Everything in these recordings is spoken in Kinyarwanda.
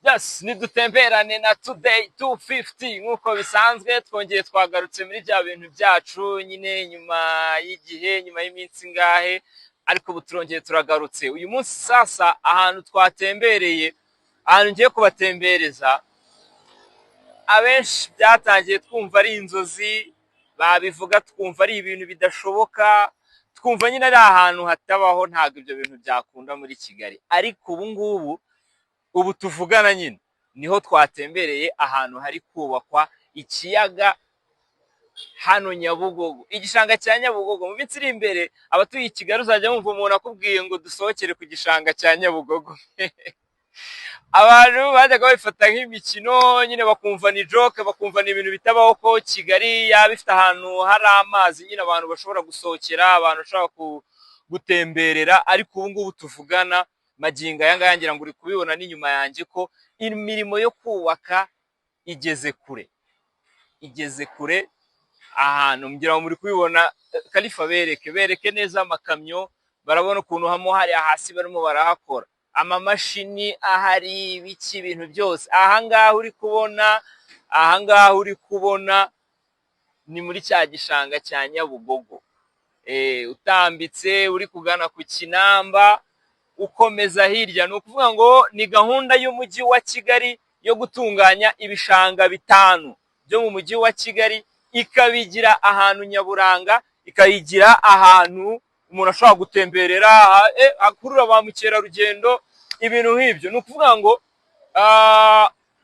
Yes, nidutemberane na Today 250 nkuko bisanzwe twongeye twagarutse muri bya bintu byacu nyine nyuma y'igihe nyuma y'iminsi ngahe ariko ubu turongeye turagarutse uyu munsi sasa ahantu twatembereye ahantu ngiye kubatembereza abenshi byatangiye twumva ari inzozi babivuga twumva ari ibintu bidashoboka twumva nyine ari ahantu hatabaho ntabwo ibyo bintu byakunda muri Kigali ariko ubu tuvugana nyine niho twatembereye ahantu hari kubakwa ikiyaga hano Nyabugogo, igishanga cya Nyabugogo. Mu minsi iri imbere abatuye i Kigali uzajya wumva umuntu akubwiye ngo dusohokere ku gishanga cya Nyabugogo. Abantu bajyaga babifata nk'imikino nyine bakumva ni joke, bakumva ni ibintu bitabaho ko Kigali yaba ifite ahantu hari amazi nyine abantu bashobora gusohokera, abantu bashobora gutemberera, ariko ubu ngubu tuvugana magingo aya ngaya ngira ngo uri kubibona n'inyuma yanjye ko imirimo yo kubaka igeze kure ahantu ngira ngo muri kubibona. Kalifa bereke neza amakamyo, barabona ukuntu hamo hari hasi barimo barahakora amamashini ahari biki ibintu byose. Ahangaha uri kubona ni muri cya gishanga cya Nyabugogo, utambitse uri kugana ku Kinamba ukomeza hirya. Ni ukuvuga ngo ni gahunda y'umujyi wa Kigali yo gutunganya ibishanga 5 byo mu mujyi wa Kigali, ikabigira ahantu nyaburanga, ikayigira ahantu umuntu ashobora gutemberera, akurura ba mukerarugendo, ibintu nk'ibyo. Ni ukuvuga ngo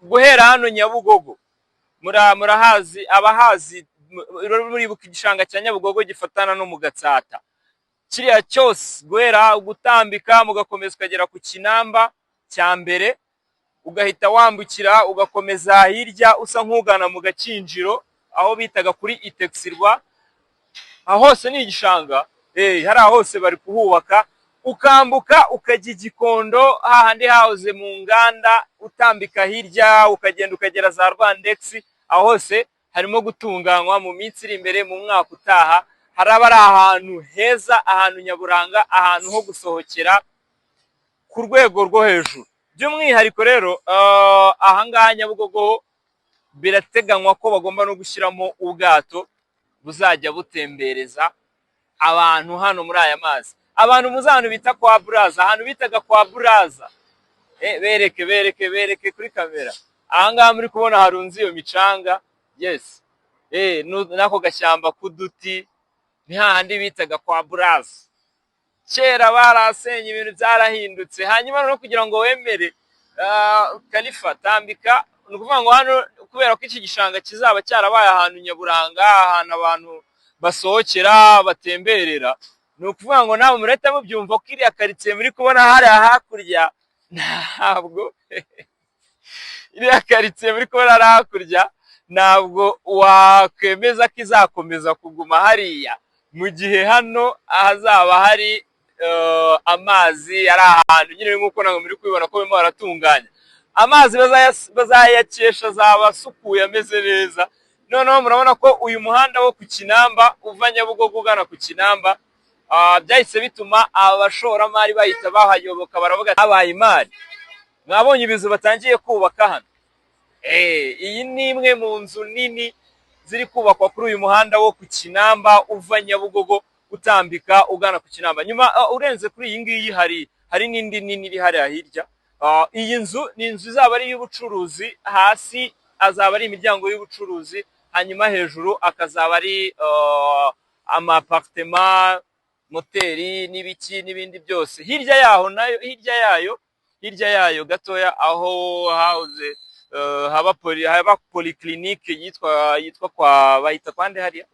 guhera hano Nyabugogo murahazi, abahazi muribuka igishanga cya Nyabugogo gifatana no mu Gatsata, kiriya cyose guhera gutambika mugakomeza ukagera ku Kinamba cya mbere, ugahita wambukira ugakomeza hirya usa nk'ugana mu Gakinjiro aho bitaga kuri Itexirwa. Aho hose ni igishanga, hari hose bari kuhubaka, ukambuka ukajya i Gikondo hahandi hahoze mu nganda, utambika hirya ukagenda ukagera za Rwandex. Aho hose harimo gutunganywa mu minsi iri imbere, mu mwaka utaha haraba ari ahantu heza, ahantu nyaburanga, ahantu ho gusohokera ku rwego rwo hejuru. By'umwihariko rero ahangaha Nyabugogo birateganywa ko bagomba no gushyiramo ubwato buzajya butembereza abantu hano muri aya mazi. Abantu muzi ahantu bita kwa Buraza, ahantu bitaga kwa Buraza, bereke kuri kamera. Ahangaha muri kubona harunze iyo micanga, yes, nako gashyamba k'uduti ni hahandi bitaga kwa Buraza. Kera barasenye, ibintu byarahindutse. Hanyuma no kugira ngo wemere Kalifa tambika, ni ukuvuga ngo hano kubera ko iki gishanga kizaba cyarabaye ahantu nyaburanga, ahantu abantu basohokera batemberera, ni ukuvuga ngo nawe mureta mubyumva ko iriya karitsiye muri kubona hari hakurya, ntabwo iriya karitsiye muri kubona hari hakurya ntabwo wakwemeza ko izakomeza kuguma hariya, mu gihe hano ahazaba hari amazi, ari ahantu nyine nk'uko namwe muri kubibona ko barimo baratunganya amazi, bazayakesha azaba asukuye ameze neza. Noneho murabona ko uyu muhanda wo ku Kinamba uva Nyabugogo ugana ku Kinamba, byahise bituma abashoramari bahita bahayoboka, baravuga habaye imari. Mwabonye ibizu batangiye kubaka hano, iyi ni imwe mu nzu nini ziri kubakwa kuri uyu muhanda wo ku Kinamba uva Nyabugogo utambika ugana ku Kinamba. Nyuma urenze kuri iyi ngiyi hari n'indi nini iri hariya hirya. Iyi nzu ni inzu izaba ari iy'ubucuruzi, hasi azaba ari imiryango y'ubucuruzi, hanyuma hejuru akazaba ari amapartema, moteri n'ibiki n'ibindi byose. Hirya yaho nayo, hirya yayo gatoya aho hahoze haba polyclinique yitwa kwa bahita kwande hariya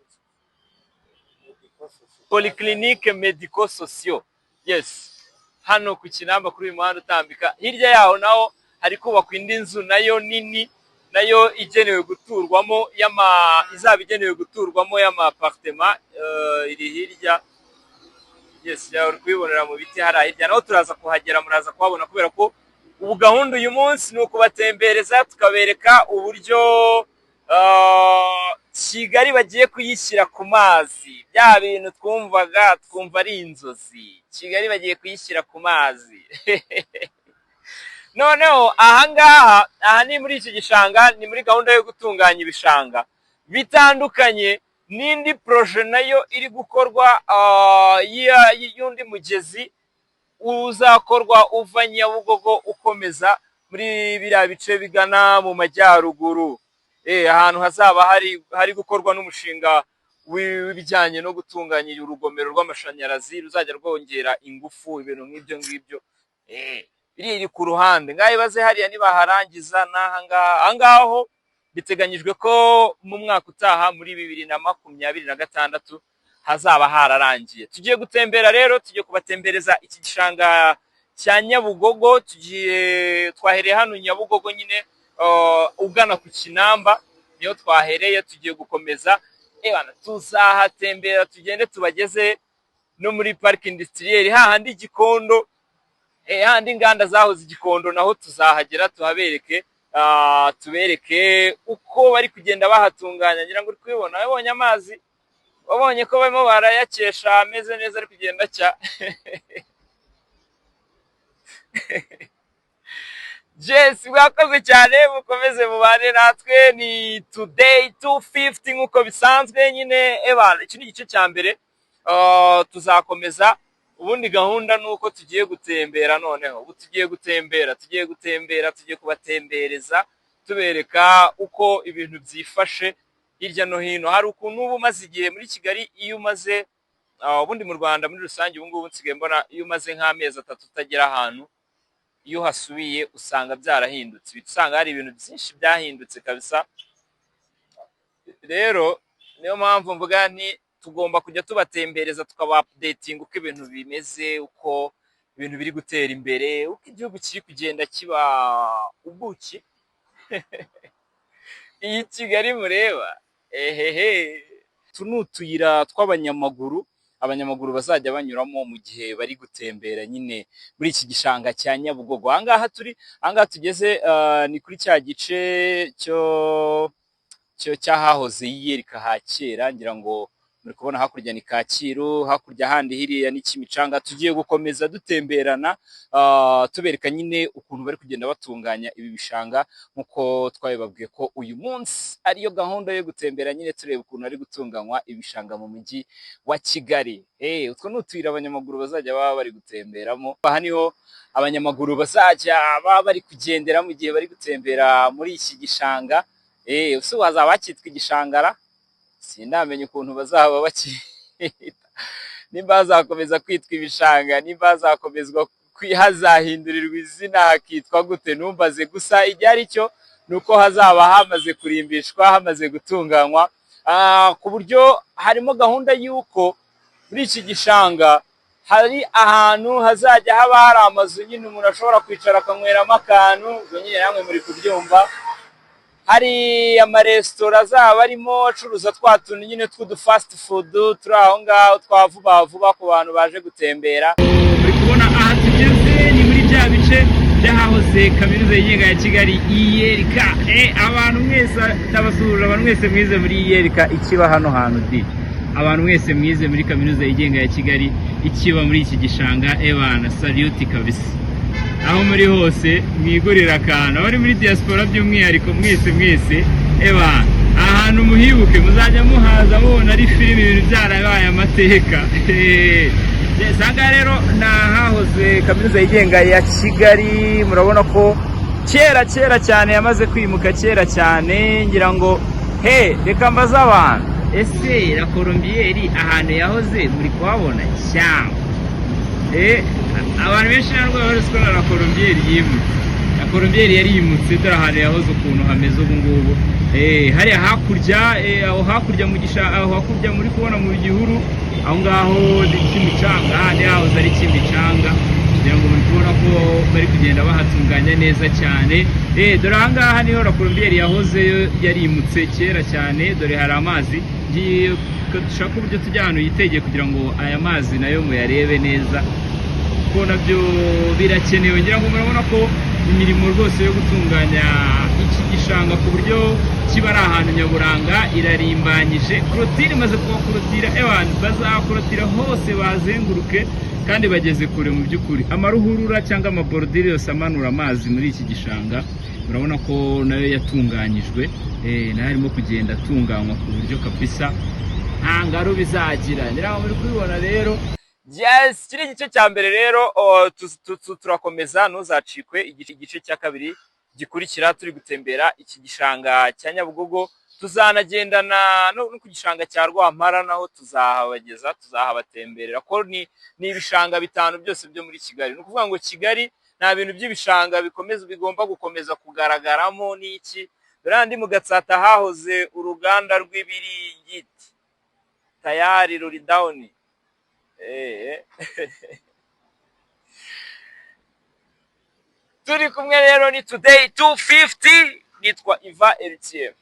Polyclinique Medico Socio, yes, hano ku Kinamba kuri uyu muhanda utambika. Hirya yaho naho hari kubakwa indi nzu nayo nini, nayo igenewe guturwamo, izaba igenewe guturwamo y'amapartema, iri hirya, yes, uri kubibonera mu biti hari hirya. Naho turaza kuhagera, muraza kuhabona, kubera ko ubu gahunda uyu munsi ni ukubatembereza tukabereka uburyo Kigali bagiye kuyishyira ku mazi. Bya bintu twumva ari inzozi, Kigali bagiye kuyishyira ku mazi. noneho aha ni muri iki gishanga, ni muri gahunda yo gutunganya ibishanga bitandukanye n'indi proje nayo iri gukorwa y'undi mugezi uzakorwa uva Nyabugogo ukomeza muri biriya bice bigana mu majyaruguru. Ahantu hazaba hari gukorwa n'umushinga w'ibijyanye no gutunganya urugomero rw'amashanyarazi ruzajya rwongera ingufu, ibintu nk'ibyo ngibyo. Biri ku ruhande ngaho ibaze hariya nibaharangiza ahangaho biteganyijwe ko mu mwaka utaha muri 2026 hazaba hararangiye. Tugiye gutembera rero, tugiye kubatembereza iki gishanga cya Nyabugogo. Twahereye hano Nyabugogo nyine ugana ku Kinamba niyo twahereye, tugiye gukomeza tuzahatembera tugende tubageze no muri parc industriel hahandi Gikondo, handi inganda zahoze Gikondo naho tuzahagera tuhabereke, tubereke uko bari kugenda bahatunganya. Ngira ngo uri kubibona, wabonye amazi, wabonye ko barimo barayakesha ameze neza ari kugenda cya Jess, mwakoze cyane, mukomeze mubane natwe. Ni today 250 nkuko bisanzwe nyine. Iki ni igice cya mbere, tuzakomeza ubundi gahunda nuko tugiye gutembera. Noneho ubu tugiye gutembera, tugiye kubatembereza tubereka uko ibintu byifashe hirya no hino. Hari ukuntu ubu maze igihe muri Kigali, iyo umaze ubundi mu Rwanda muri rusange, ubu ngubu nsigaye mbona iyo umaze nk'amezi 3 utagera ahantu, iyo hasubiye usanga byarahindutse, usanga hari ibintu byinshi byahindutse kabisa. Rero niyo mpamvu mvuga nti tugomba kujya tubatembereza, tukaba updating uko ibintu bimeze, uko ibintu biri gutera imbere, uko igihugu kiri kugenda kiba ubuki. Iyi Kigali mureba, tunutuyira tw'abanyamaguru, abanyamaguru bazajya banyuramo mu gihe bari gutembera nyine muri iki gishanga cya Nyabugogo. Ahangaha tugeze ni kuri cya gice cyo cyahahoze yiyerika hakera. Ngira ngo muri kubona hakurya ni Kacyiru, hakurya handi hiriya ni Kimicanga. Tugiye gukomeza dutemberana, tubereka nyine ukuntu bari kugenda batunganya ibi bishanga, nkuko twabibabwiye ko uyu munsi ariyo gahunda yo gutembera nyine, tureba ukuntu ari gutunganywa ibishanga mu mujyi wa Kigali. Utwo n'utuyira abanyamaguru bazajya baba bari gutemberamo. Aha niho abanyamaguru bazajya baba bari kugendera mu gihe bari gutembera muri iki gishanga. Ubu hazaba hakitwa igishangara, sindamenye ukuntu bazaba bakita, nimba hazakomeza kwitwa ibishanga, nimba hazakomezwa hazahindurirwa izina hakitwa gute numbaze. Gusa ibyari cyo nuko hazaba hamaze kurimbishwa, hamaze gutunganywa, ku buryo harimo gahunda y'uko muri iki gishanga hari ahantu hazajya haba hari amazu nyine umuntu ashobora kwicara akanyweramo akantu. Ubwo nyine namwe muri kubyumva, hari amaresitora azaba arimo acuruza twa tuntu nyine tw'udu fast food turi aho ngaho twa vuba vuba ku bantu baje gutembera. Muri kubona aha tugeze ni muri bya bice byahahoze kaminuza yigenga ya Kigali IERK. Abantu mwese ndabasuhuje, abantu mwese mwize muri IERK ikiba hano hantu di, abantu mwese mwize muri kaminuza yigenga ya Kigali ikiba muri iki gishanga. Bana salute kabisa, aho muri hose mwigurira akantu, abari muri diaspora by'umwihariko mwese ahantu muhibuke, muzajya muhaza mubona ari filime, ibintu byarabaye amateka. Sanga rero nahahoze kaminuza yigenga ya Kigali, murabona ko kera cyane yamaze kwimuka, kera cyane. Ngira ngo reka mbaze abantu, ese la Colombière ahantu yahoze muri kuhabona cyangwa abantu benshi ntabwo bazi ko la Colombière yimutse. La Colombière yari yimutse, dore ahantu yahoze ukuntu hameze ubu ngubu. Hariya hakurya, aho hakurya mu gishanga, aho hakurya muri kubona mu gihuru, aho ngaho Kimicanga, handi hahoze ari Kimicanga. Kugira ngo muri kubona ko bari kugenda bahatunganya neza cyane. Dore aha ngaha niho la Colombière yahoze, yarimutse kera cyane. Dore hari amazi, dushaka uburyo tujya ahantu yitegeye kugira ngo aya mazi nayo muyarebe neza. kuko nabyo birakenewe. Ngira ngo murabona ko imirimo rwose yo gutunganya iki gishanga ku buryo kiba ari ahantu nyaburanga irarimbanyije. Korotire imaze kubakorotira, bazakorotira hose bazenguruke kandi bageze kure mu by'ukuri. Amaruhurura cyangwa amaborodire yose amanura amazi muri iki gishanga urabona ko nayo yatunganyijwe, nayo arimo kugenda atunganywa ku buryo kabisa nta ngaro bizagira. Ngira ngo muri kubibona rero. Yes, kiri igice cya mbere rero turakomeza, ntuzacikwe igice cya kabiri gikurikira. Turi gutembera iki gishanga cya Nyabugogo, tuzanagendana no ku gishanga cya Rwampara, naho tuzahabageza, tuzahabatemberera ko ni ibishanga bitanu byose byo muri Kigali. Ni ukuvuga ngo Kigali nta bintu by'ibishanga bigomba gukomeza kugaragaramo n'iki. Dore mu Gatsata hahoze uruganda rw'ibiringiti, tayari ruri down. Turi kumwe rero ni Today 250, nitwa Iva LTM.